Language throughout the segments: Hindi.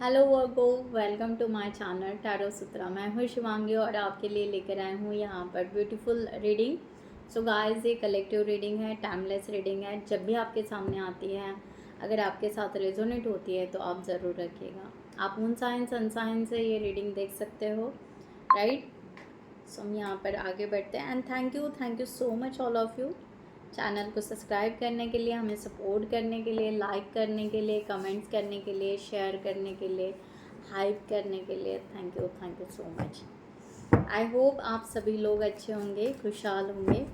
Hello Virgo, welcome to my channel tarot Sutra. मैं हूँ शिवांगी और आपके लिए लेकर आई हूँ यहाँ पर ब्यूटीफुल रीडिंग। सो गाइस, ये कलेक्टिव रीडिंग है, टाइमलेस रीडिंग है। जब भी आपके सामने आती है, अगर आपके साथ रेजोनेट होती है तो आप ज़रूर रखिएगा। आप मून साइन सन साइन से ये रीडिंग देख सकते हो, राइट। सो हम यहाँ पर आगे बढ़ते हैं and thank you so much all of you channel को सब्सक्राइब करने के लिए, हमें सपोर्ट करने के लिए, लाइक करने के लिए, कमेंट्स करने के लिए, शेयर करने के लिए, हाइप करने के लिए। Thank you so much. I hope आप सभी लोग अच्छे होंगे, खुशहाल होंगे।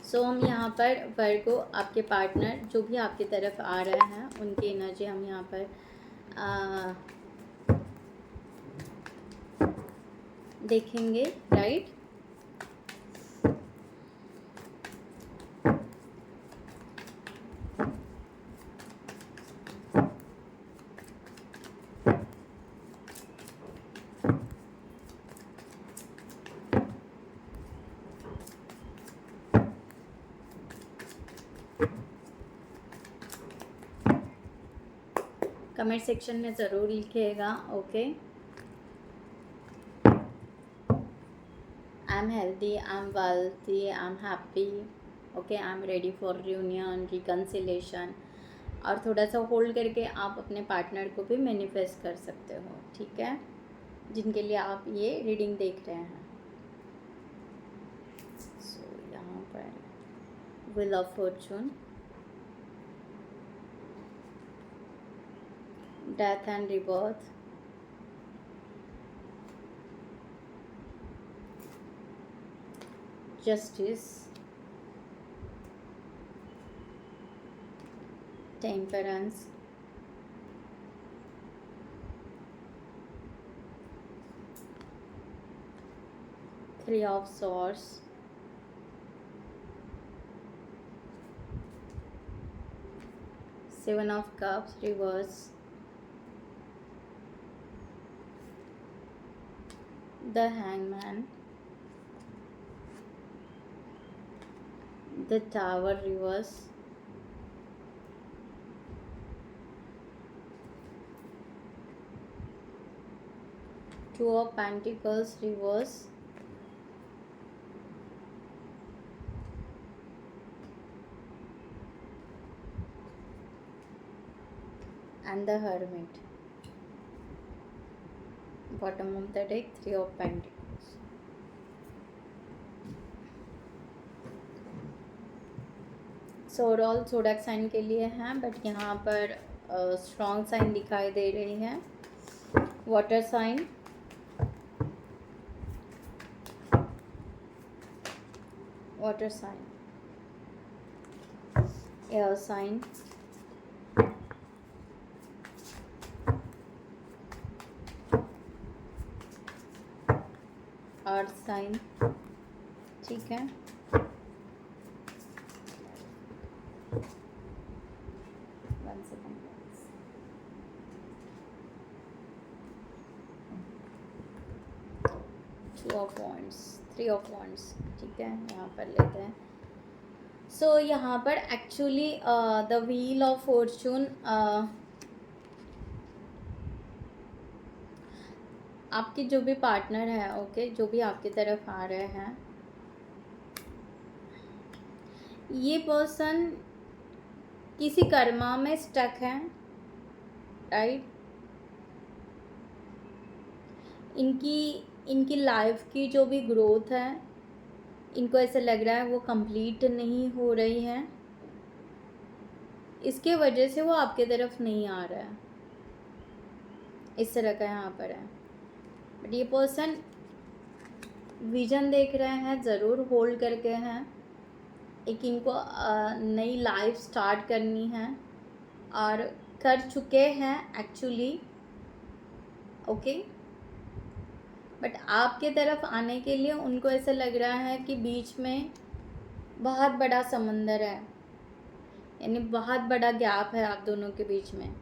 सो हम यहाँ पर वर्गो, आपके पार्टनर जो भी आपकी तरफ आ रहे हैं, उनकी एनर्जी हम यहाँ पर देखेंगे, राइट। कमेंट सेक्शन में ज़रूर लिखिएगा, okay. I am healthy, I am wealthy, I am happy, okay, I am ready for reunion, reconciliation. और थोड़ा सा होल्ड करके आप अपने पार्टनर को भी मैनिफेस्ट कर सकते हो, ठीक है, जिनके लिए आप ये रीडिंग देख रहे हैं। सो यहाँ पर wheel of Fortune, death and rebirth, justice, temperance, three of swords, seven of cups reverse, the hangman, the tower reverse, two of pentacles reverse, and the hermit. Bottom of the deck, three of pentacles. So overall zodiac sign के लिए हैं, बट यहाँ पर स्ट्रॉन्ग साइन दिखाई दे रही है। Water sign, water sign, air sign, earth sign, ठीक है। One second, two of wands, three of wands, ठीक है, यहाँ पर लेते हैं। सो यहाँ पर actually the wheel of fortune, आपके जो भी पार्टनर है, ओके, जो भी आपकी तरफ आ रहे हैं, ये पर्सन किसी कर्मा में स्टक है, राइट। इनकी लाइफ की जो भी ग्रोथ है, इनको ऐसा लग रहा है वो कंप्लीट नहीं हो रही है। इसके वजह से वो आपके तरफ नहीं आ रहा है, इस तरह का यहाँ पर है। बट ये पर्सन विजन देख रहे हैं, ज़रूर होल्ड करके हैं। एक इनको नई लाइफ स्टार्ट करनी है और कर चुके हैं एक्चुअली, ओके। बट आपके तरफ आने के लिए उनको ऐसा लग रहा है कि बीच में बहुत बड़ा समंदर है, यानी बहुत बड़ा गैप है आप दोनों के बीच में।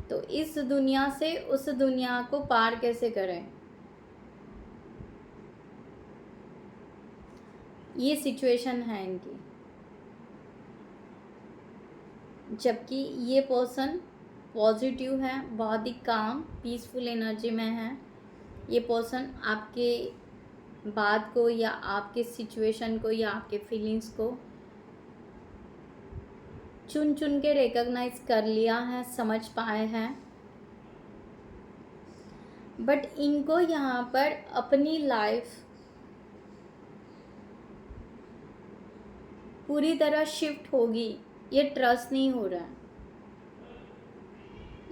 तो इस दुनिया से उस दुनिया को पार कैसे करें, ये सिचुएशन है इनकी। जबकि ये पर्सन पॉजिटिव है, बहुत ही काम पीसफुल एनर्जी में है। ये पर्सन आपके बात को या आपके सिचुएशन को या आपके फीलिंग्स को चुन चुन के रिकॉग्नाइज कर लिया है, समझ पाए हैं। बट इनको यहाँ पर अपनी लाइफ पूरी तरह शिफ्ट होगी, ये ट्रस्ट नहीं हो रहा है,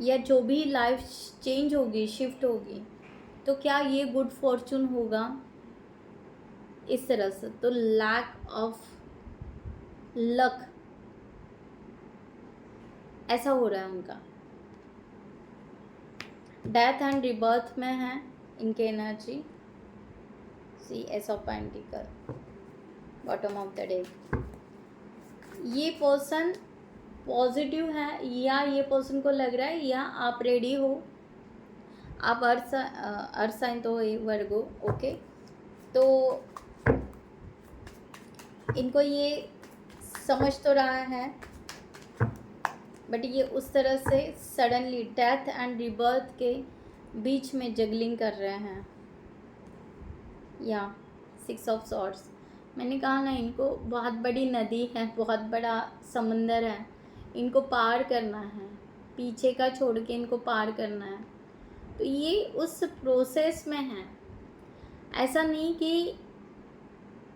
या जो भी लाइफ चेंज होगी, शिफ्ट होगी, तो क्या ये गुड फॉर्चून होगा, इस तरह से। तो लैक ऑफ लक ऐसा हो रहा है उनका। डेथ एंड रिबर्थ में है इनके एनर्जी। सी एस of pentacles, bottom of the deck. ये पर्सन पॉजिटिव है, या ये पर्सन को लग रहा है या आप रेडी हो, आप अर्थ साइन तो हो वर्गो, ओके। तो इनको ये समझ तो रहा है, बट ये उस तरह से सडनली डेथ एंड रिबर्थ के बीच में जगलिंग कर रहे हैं। या 6 ऑफ सॉर्ड्स, मैंने कहा ना, इनको बहुत बड़ी नदी है, बहुत बड़ा समंदर है, इनको पार करना है, पीछे का छोड़ के इनको पार करना है। तो ये उस प्रोसेस में है। ऐसा नहीं कि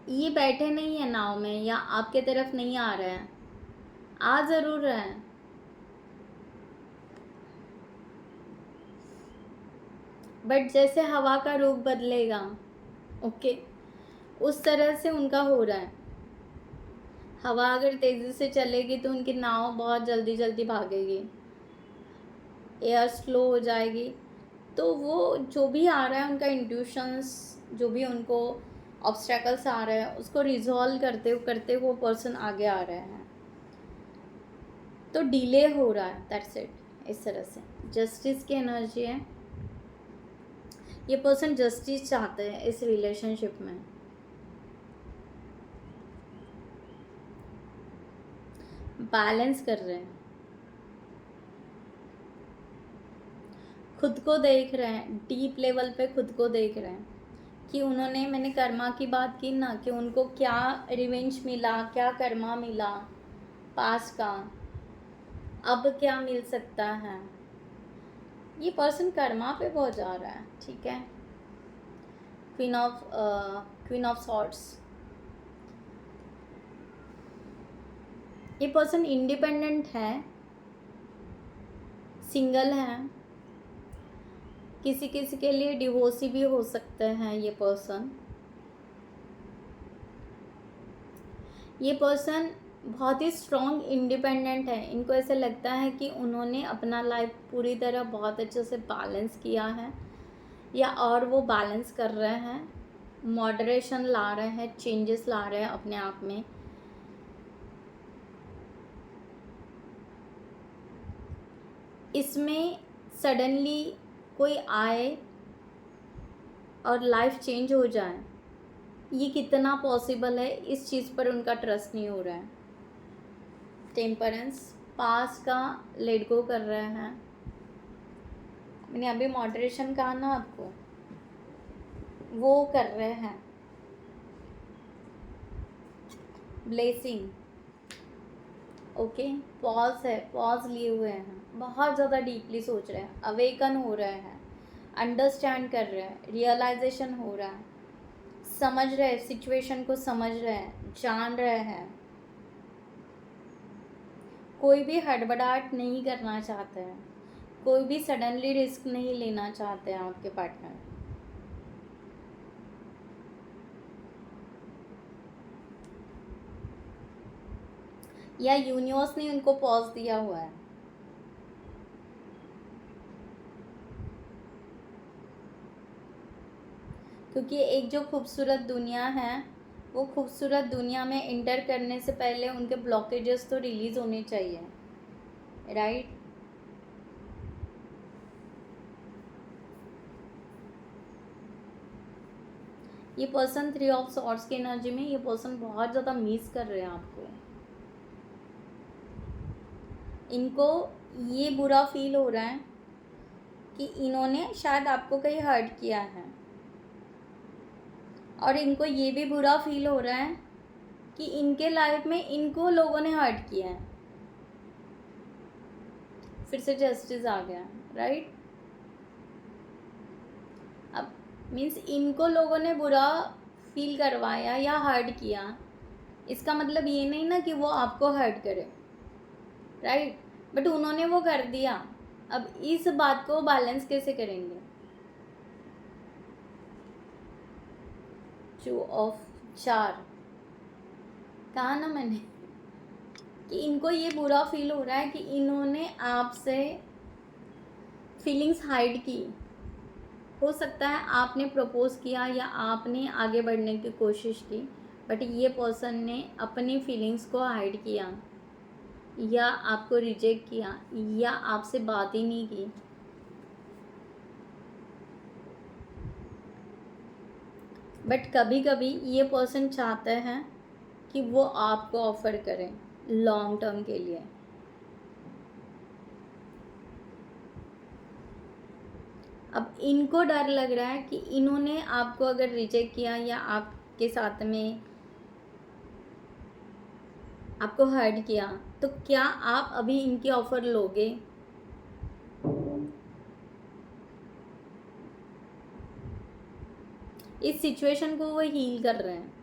ये बैठे नहीं है नाव में या आपके तरफ नहीं आ रहे हैं, आ ज़रूर रहे हैं, बट जैसे हवा का रुख बदलेगा, ओके, उस तरह से उनका हो रहा है। हवा अगर तेज़ी से चलेगी तो उनकी नाव बहुत जल्दी जल्दी भागेगी, एयर स्लो हो जाएगी। तो वो जो भी आ रहा है, उनका इंट्यूशंस, जो भी उनको ऑब्स्टेकल्स आ रहे हैं, उसको रिजॉल्व करते वो पर्सन आगे आ रहे हैं। तो डिले हो रहा है, दैट्स इट, इस तरह से। जस्टिस की एनर्जी है, ये पर्सन जस्टिस चाहते हैं इस रिलेशनशिप में। बैलेंस कर रहे हैं, खुद को देख रहे हैं, डीप लेवल पे खुद को देख रहे हैं कि उन्होंने, मैंने कर्मा की बात की ना, कि उनको क्या रिवेंज मिला, क्या कर्मा मिला पास का, अब क्या मिल सकता है। ये पर्सन कर्मा पे बहुत जा रहा है, ठीक है। क्वीन ऑफ सॉर्ड्स, ये पर्सन इंडिपेंडेंट है, सिंगल है, किसी किसी के लिए डिवोर्सी भी हो सकते हैं ये पर्सन। ये पर्सन बहुत ही स्ट्रॉन्ग इंडिपेंडेंट है, इनको ऐसे लगता है कि उन्होंने अपना लाइफ पूरी तरह बहुत अच्छे से बैलेंस किया है, या और वो बैलेंस कर रहे हैं, मॉडरेशन ला रहे हैं, चेंजेस ला रहे हैं अपने आप में। इसमें सडनली कोई आए और लाइफ चेंज हो जाए, ये कितना पॉसिबल है, इस चीज़ पर उनका ट्रस्ट नहीं हो रहा है। टेम्परेंस, पास का लेट गो कर रहे हैं। मैंने अभी मॉडरेशन कहा ना आपको, वो कर रहे हैं। ब्लेसिंग, ओके, पॉज है, पॉज लिए हुए हैं, बहुत ज़्यादा डीपली सोच रहे हैं, अवेकन हो रहे हैं, अंडरस्टैंड कर रहे हैं, रियलाइजेशन हो रहा है, समझ रहे हैं, सिचुएशन को समझ रहे हैं, जान रहे हैं। कोई भी हड़बड़ाहट नहीं करना चाहते हैं, कोई भी सडनली रिस्क नहीं लेना चाहते हैं आपके पार्टनर। या यूनिवर्स ने उनको पॉज दिया हुआ है। क्योंकि एक जो खूबसूरत दुनिया है, वो खूबसूरत दुनिया में एंटर करने से पहले उनके ब्लॉकेजेस तो रिलीज होने चाहिए, राइट। ये पर्सन 3 ऑफ सॉर्ड्स की एनर्जी में, ये पर्सन बहुत ज़्यादा मिस कर रहे हैं आपको। इनको ये बुरा फील हो रहा है कि इन्होंने शायद आपको कहीं हर्ट किया है, और इनको ये भी बुरा फील हो रहा है कि इनके लाइफ में इनको लोगों ने हर्ट किया है। फिर से जस्टिस आ गया, राइट। अब मीन्स इनको लोगों ने बुरा फील करवाया या हर्ट किया, इसका मतलब ये नहीं ना कि वो आपको हर्ट करे, राइट। बट उन्होंने वो कर दिया। अब इस बात को बैलेंस कैसे करेंगे? 2 ऑफ 4 कहा ना मैंने कि इनको ये बुरा फील हो रहा है कि इन्होंने आपसे फीलिंग्स हाइड की। हो सकता है आपने प्रपोज किया या आपने आगे बढ़ने की कोशिश की, बट ये पर्सन ने अपनी फीलिंग्स को हाइड किया, या आपको रिजेक्ट किया, या आपसे बात ही नहीं की। बट कभी कभी ये पर्सन चाहते हैं कि वो आपको ऑफर करें लॉन्ग टर्म के लिए। अब इनको डर लग रहा है कि इन्होंने आपको अगर रिजेक्ट किया या आपके साथ में आपको हर्ट किया, तो क्या आप अभी इनकी ऑफर लोगे? इस सिचुएशन को वो हील कर रहे हैं।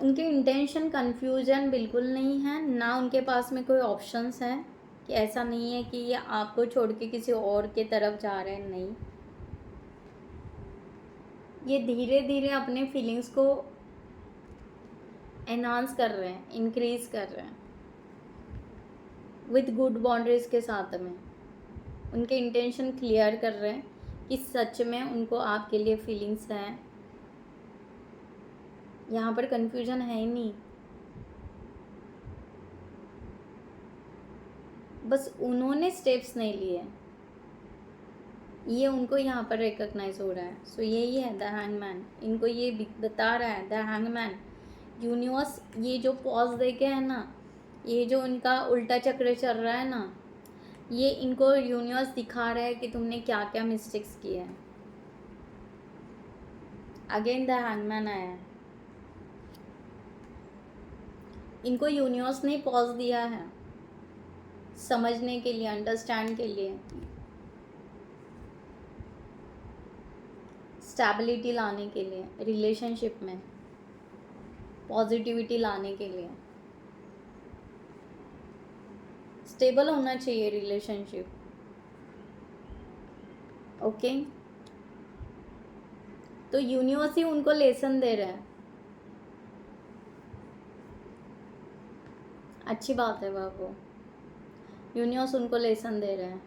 उनके इंटेंशन कन्फ्यूजन बिल्कुल नहीं है, ना उनके पास में कोई ऑप्शंस है, कि ऐसा नहीं है कि ये आपको छोड़ के किसी और के तरफ जा रहे हैं, नहीं। ये धीरे धीरे अपने फीलिंग्स को एनहांस कर रहे हैं, इंक्रीज कर रहे हैं विद गुड बाउंड्रीज के साथ में। उनके इंटेंशन क्लियर कर रहे हैं कि सच में उनको आपके लिए फीलिंग्स हैं। यहाँ पर कन्फ्यूजन है ही नहीं, बस उन्होंने स्टेप्स नहीं लिए, ये उनको यहाँ पर रिकॉग्नाइज हो रहा है। सो यही है द हैंगमैन। इनको ये बता रहा है द हैंगमैन, यूनिवर्स ये जो पॉज देके है ना, ये जो इनका उल्टा चक्र चल रहा है ना, ये इनको यूनिवर्स दिखा रहा है कि तुमने क्या क्या मिस्टेक्स किए हैं। अगेन द हैंगमैन आया है। इनको यूनिवर्स ने पॉज दिया है समझने के लिए, अंडरस्टैंड के लिए, स्टेबिलिटी लाने के लिए, रिलेशनशिप में पॉजिटिविटी लाने के लिए। स्टेबल होना चाहिए रिलेशनशिप, ओके। तो यूनिवर्स ही उनको लेसन दे रहा है। अच्छी बात है बाबू, यूनिवर्स उनको लेसन दे रहा है,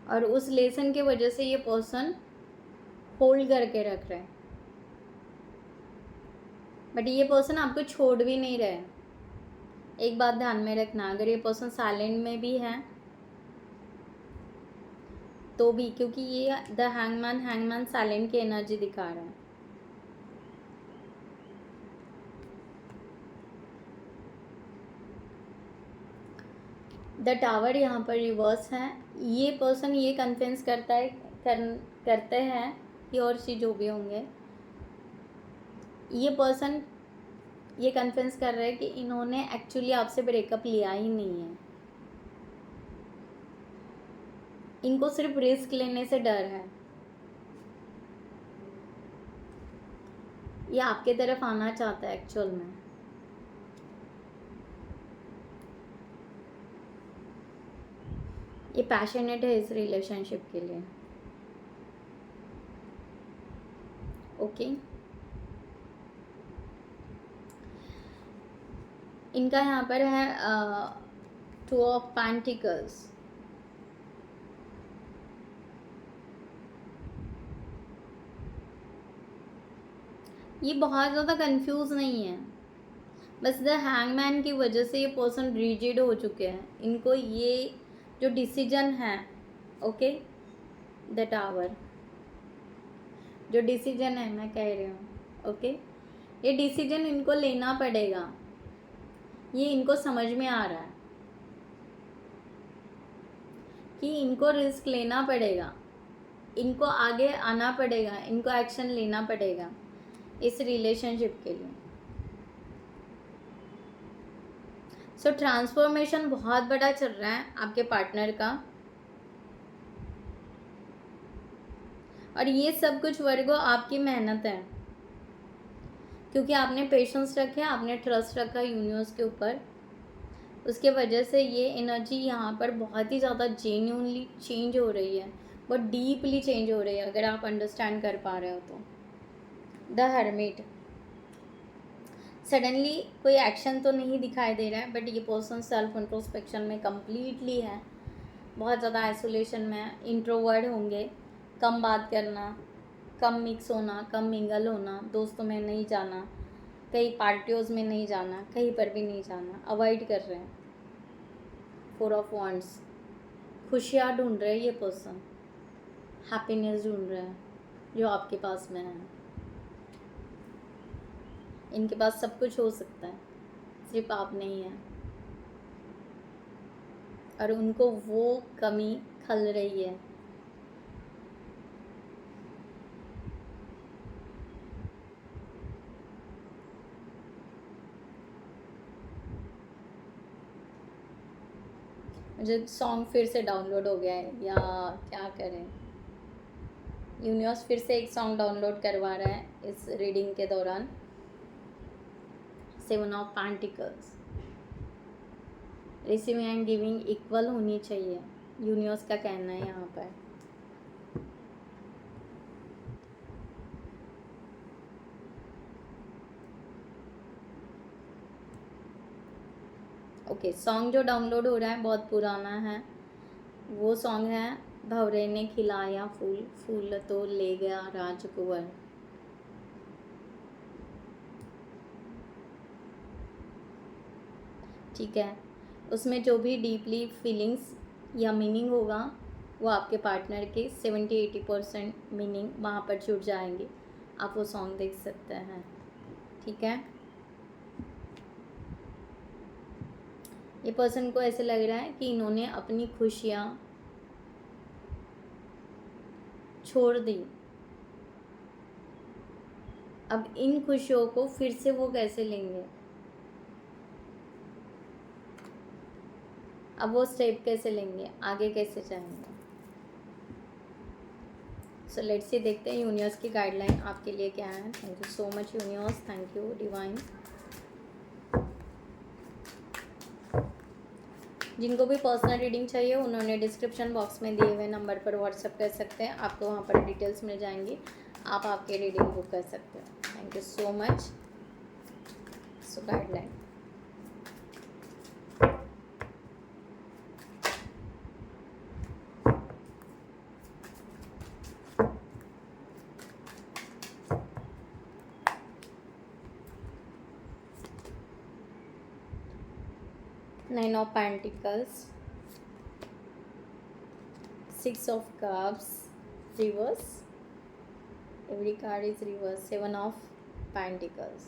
और उस लेसन की वजह से ये पर्सन होल्ड करके रख रहा है। बट ये पर्सन आपको छोड़ भी नहीं रहा है। एक बात ध्यान में रखना, अगर ये पर्सन साइलेंट में भी है तो भी, क्योंकि ये द हैंगमैन साइलेंट की एनर्जी दिखा रहा है। द टावर यहाँ पर रिवर्स है। ये पर्सन ये कन्फेंस करता है करते हैं कि और सी जो भी होंगे, ये पर्सन ये कन्फेंस कर रहा है कि इन्होंने एक्चुअली आपसे ब्रेकअप लिया ही नहीं है। इनको सिर्फ रिस्क लेने से डर है। ये आपके तरफ आना चाहता है एक्चुअल में। ये पैशनेट है इस रिलेशनशिप के लिए, ओके। इनका यहाँ पर है 2 ऑफ पेंटिकल्स। ये बहुत ज़्यादा कंफ्यूज नहीं है, बस द हैंगमैन की वजह से ये पर्सन रिजिड हो चुके हैं। इनको ये जो डिसीजन है, ओके, द टावर जो डिसीजन है मैं कह रही हूँ, ओके, ये डिसीजन इनको लेना पड़ेगा। ये इनको समझ में आ रहा है कि इनको रिस्क लेना पड़ेगा, इनको आगे आना पड़ेगा, इनको एक्शन लेना पड़ेगा इस रिलेशनशिप के लिए। सो ट्रांसफॉर्मेशन बहुत बड़ा चल रहा है आपके पार्टनर का, और ये सब कुछ वर्गो आपकी मेहनत है, क्योंकि आपने पेशेंस रखे, आपने ट्रस्ट रखा यूनिवर्स के ऊपर। उसके वजह से ये एनर्जी यहाँ पर बहुत ही ज़्यादा जेन्यूनली चेंज हो रही है, बहुत डीपली चेंज हो रही है, अगर आप अंडरस्टैंड कर पा रहे हो तो। द हर्मिट, सडनली कोई एक्शन तो नहीं दिखाई दे रहा है, बट ये पर्सन सेल्फ इंट्रोस्पेक्शन में कम्प्लीटली है, बहुत ज़्यादा आइसोलेशन में है, इंट्रोवर्ड होंगे, कम बात करना, कम मिक्स होना, कम मिंगल होना, दोस्तों में नहीं जाना, कई पार्टियों में नहीं जाना, कहीं पर भी नहीं जाना, अवॉइड कर रहे हैं। 4 ऑफ वांड्स, खुशियाँ ढूंढ रहे हैं ये पर्सन, हैप्पीनेस ढूंढ रहे हैं जो आपके पास में है। इनके पास सब कुछ हो सकता है, सिर्फ आप नहीं है, और उनको वो कमी खल रही है। मुझे सॉन्ग फिर से डाउनलोड हो गया है, या क्या करें, यूनिवर्स फिर से एक सॉन्ग डाउनलोड करवा रहा है इस रीडिंग के दौरान। 7 of pentacles, receiving end giving equal होनी चाहिए, यूनिवर्स का कहना है यहाँ पर। ओके, सॉन्ग जो डाउनलोड हो रहा है बहुत पुराना है, वो सॉन्ग है भंवरे ने खिलाया फूल, फूल तो ले गया राजकुंवर। ठीक है, उसमें जो भी डीपली फीलिंग्स या मीनिंग होगा वो आपके पार्टनर के 70-80% मीनिंग वहाँ पर जुड़ जाएंगे, आप वो सॉन्ग देख सकते हैं। ठीक है, ये पर्सन को ऐसे लग रहा है कि इन्होंने अपनी खुशियाँ छोड़ दी, अब इन खुशियों को फिर से वो कैसे लेंगे, अब वो स्टेप कैसे लेंगे, आगे कैसे जाएंगे। सो लेट्स सी, देखते हैं यूनिवर्स की गाइडलाइन आपके लिए क्या है। Thank you so much universe, thank you divine. जिनको भी पर्सनल रीडिंग चाहिए उन्होंने डिस्क्रिप्शन बॉक्स में दिए हुए नंबर पर व्हाट्सएप कर सकते हैं, आपको वहाँ पर डिटेल्स मिल जाएंगी, आप आपके रीडिंग बुक कर सकते हो। Thank you so much. So guideline, Nine of Pentacles, 6 of Cups, reverse, every card is reverse, 7 of Pentacles,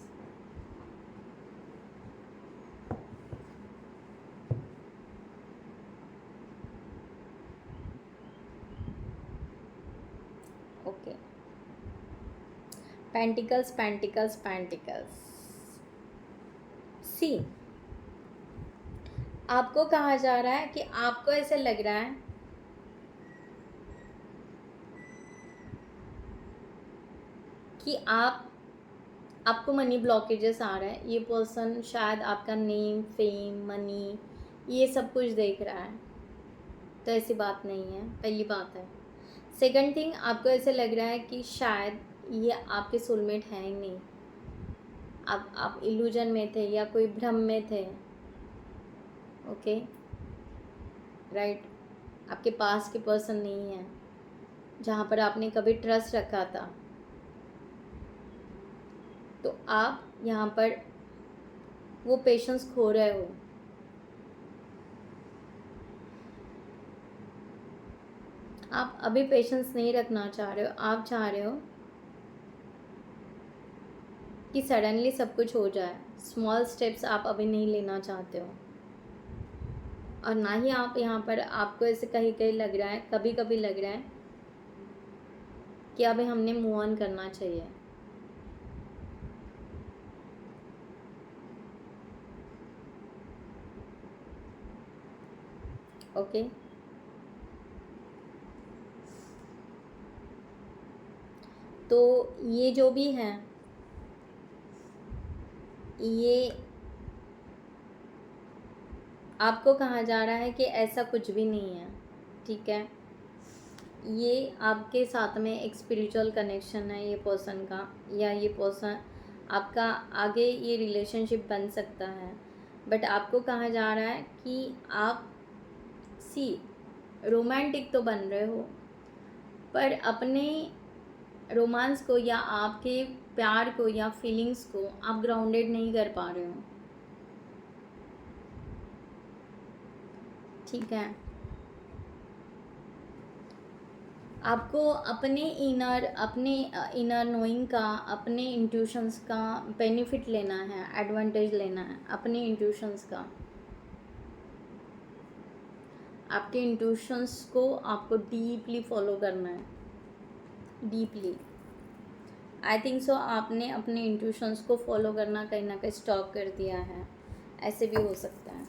okay, Pentacles, Pentacles, Pentacles। See, आपको कहा जा रहा है कि आपको ऐसे लग रहा है कि आपको मनी ब्लॉकेजेस आ रहा है, ये पर्सन शायद आपका नेम, फेम, मनी ये सब कुछ देख रहा है, तो ऐसी बात नहीं है, पहली बात है। सेकंड थिंग, आपको ऐसे लग रहा है कि शायद ये आपके सोलमेट हैं ही नहीं, आप इल्यूजन में थे या कोई भ्रम में थे। ओके, राइट, आपके पास के पर्सन नहीं है जहाँ पर आपने कभी ट्रस्ट रखा था, तो आप यहाँ पर वो पेशेंस खो रहे हो। आप अभी पेशेंस नहीं रखना चाह रहे हो, आप चाह रहे हो कि सडनली सब कुछ हो जाए, स्मॉल स्टेप्स आप अभी नहीं लेना चाहते हो, और ना ही आप यहाँ पर, आपको ऐसे कहीं कहीं लग रहा है, कभी कभी लग रहा है कि अभी हमने मूव ऑन करना चाहिए। ओके, तो ये जो भी है, ये आपको कहा जा रहा है कि ऐसा कुछ भी नहीं है, ठीक है। ये आपके साथ में एक स्पिरिचुअल कनेक्शन है ये पर्सन का, या ये पर्सन आपका आगे ये रिलेशनशिप बन सकता है। बट आपको कहा जा रहा है कि आप रोमांटिक तो बन रहे हो, पर अपने रोमांस को या आपके प्यार को या फीलिंग्स को आप ग्राउंडेड नहीं कर पा रहे हो, ठीक है। आपको अपने इनर नोइंग का, अपने इंट्यूशंस का बेनिफिट लेना है, एडवांटेज लेना है अपने इंट्यूशंस का। आपके इंट्यूशंस को आपको डीपली फॉलो करना है, डीपली। आई थिंक सो आपने अपने इंट्यूशंस को फॉलो करना कहीं ना कहीं स्टॉप कर दिया है, ऐसे भी हो सकता है।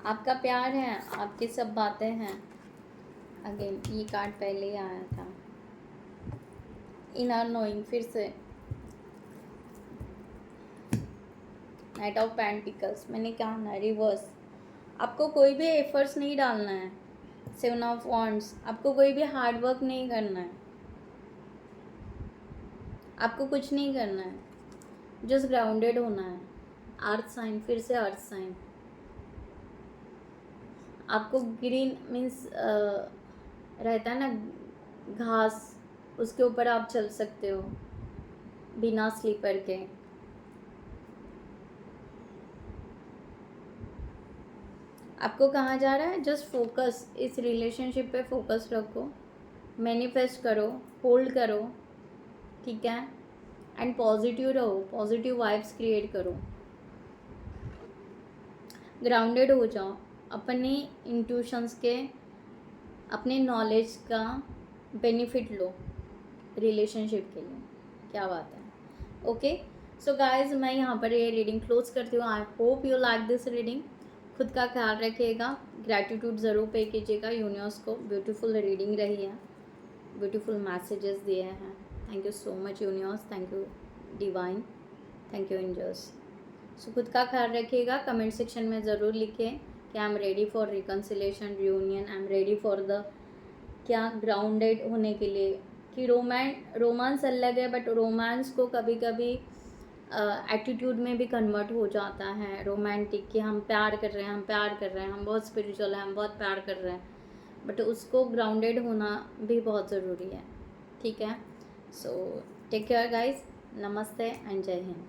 आपका प्यार है, आपकी सब बातें हैं। अगेन ये कार्ड पहले ही आया था, इनर नोइंग, फिर से नाइट ऑफ पेंटिकल्स, मैंने कहा ना रिवर्स। आपको कोई भी एफर्ट्स नहीं डालना है, 7 ऑफ वॉन्ड्स, आपको कोई भी हार्ड वर्क नहीं करना है, आपको कुछ नहीं करना है, जस्ट ग्राउंडेड होना है। अर्थ साइन, फिर से अर्थ साइन। आपको ग्रीन मीन्स रहता है ना घास, उसके ऊपर आप चल सकते हो बिना स्लीपर के। आपको कहा जा रहा है जस्ट फोकस, इस रिलेशनशिप पे फोकस रखो, मैनिफेस्ट करो, होल्ड करो, ठीक है। एंड पॉजिटिव रहो, पॉजिटिव वाइब्स क्रिएट करो, ग्राउंडेड हो जाओ, अपने इंट्यूशंस के, अपने नॉलेज का बेनिफिट लो रिलेशनशिप के लिए। क्या बात है। ओके सो गाइज, मैं यहाँ पर ये रीडिंग क्लोज करती हूँ। I hope you like this reading. खुद का ख्याल रखिएगा, ग्रैटिट्यूड ज़रूर पे कीजिएगा यूनिवर्स को। ब्यूटीफुल रीडिंग रही है, ब्यूटीफुल मैसेजेस दिए हैं। Thank you so much universe, thank you divine, thank you angels. So खुद का ख्याल रखिएगा। कमेंट सेक्शन में ज़रूर लिखें कि I am ready for reconciliation, reunion, I am ready for the, क्या ग्राउंडेड होने के लिए, कि रोमांस अलग है, बट रोमांस को कभी कभी एटीट्यूड में भी कन्वर्ट हो जाता है रोमांटिक, कि हम प्यार कर रहे हैं, हम प्यार कर रहे हैं, हम बहुत स्पिरिचुअल हैं, हम बहुत प्यार कर रहे हैं, बट उसको ग्राउंडेड होना भी बहुत ज़रूरी है, ठीक है। सो टेक केयर गाइज, नमस्ते एंड जय हिंद।